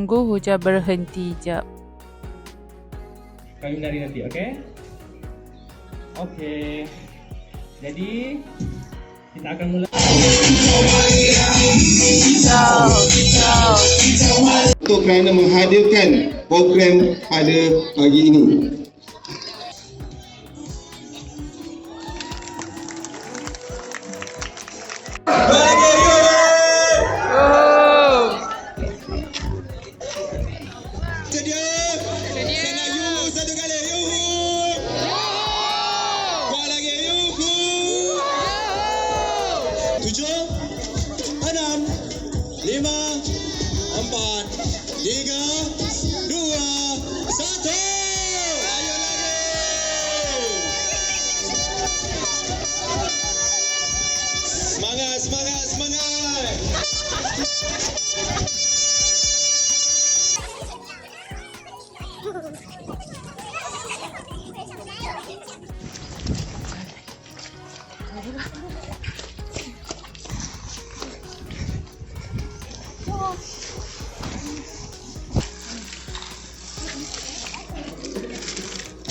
tunggu hujan berhenti jap. Kami menari nanti, okey? Okey. Jadi kita akan mulai. Untuk kerana menghadirkan program pada pagi ini.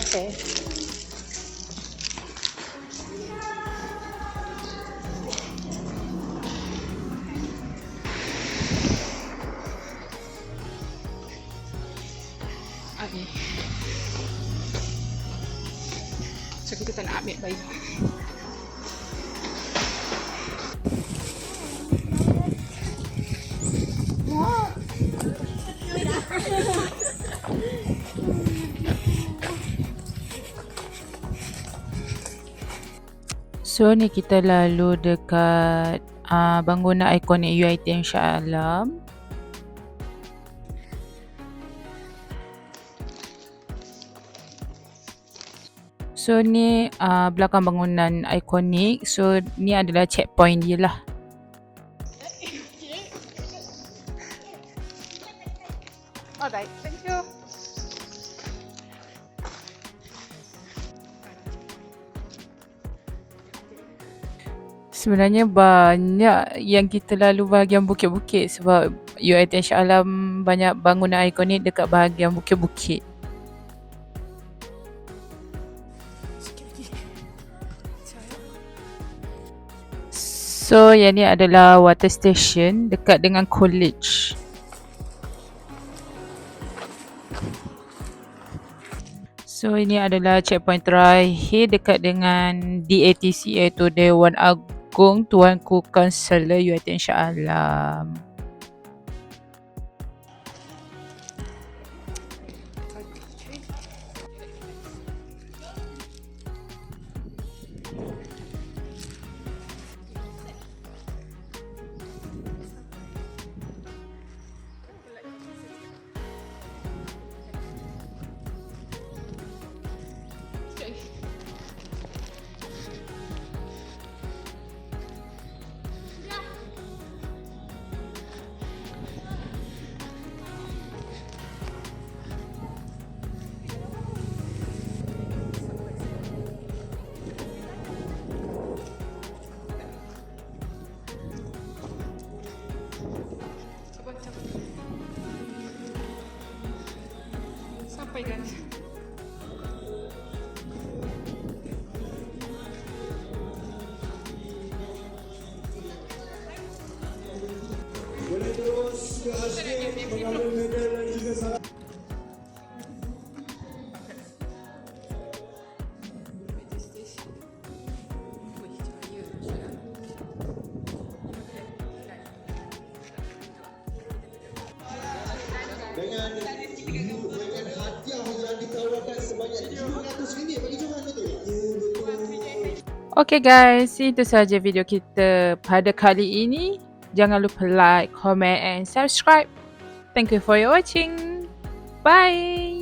Okay. Okay. So kita tak nak ambil bayi. So ni kita lalu dekat bangunan ikonik UiTM Shah Alam. So ni belakang bangunan ikonik. So ni adalah checkpoint dia lah. Alright, thank you. Sebenarnya banyak yang kita lalu bahagian bukit-bukit sebab UiTM Shah Alam banyak bangunan ikonik dekat bahagian bukit-bukit. So yang ni adalah water station dekat dengan college. So ini adalah checkpoint terakhir dekat dengan DATC iaitu Dewan Agung Tuanku Kansellor UiTM Shah Alam. Sampai guys. Boleh terus ke hasil mengambil medal dan juga salam. Dengan hadiah yang ditawarkan sebanyak RM700 bagi Johan, betul? Okay guys, itu sahaja video kita pada kali ini. Jangan lupa like, comment and subscribe. Thank you for your watching. Bye.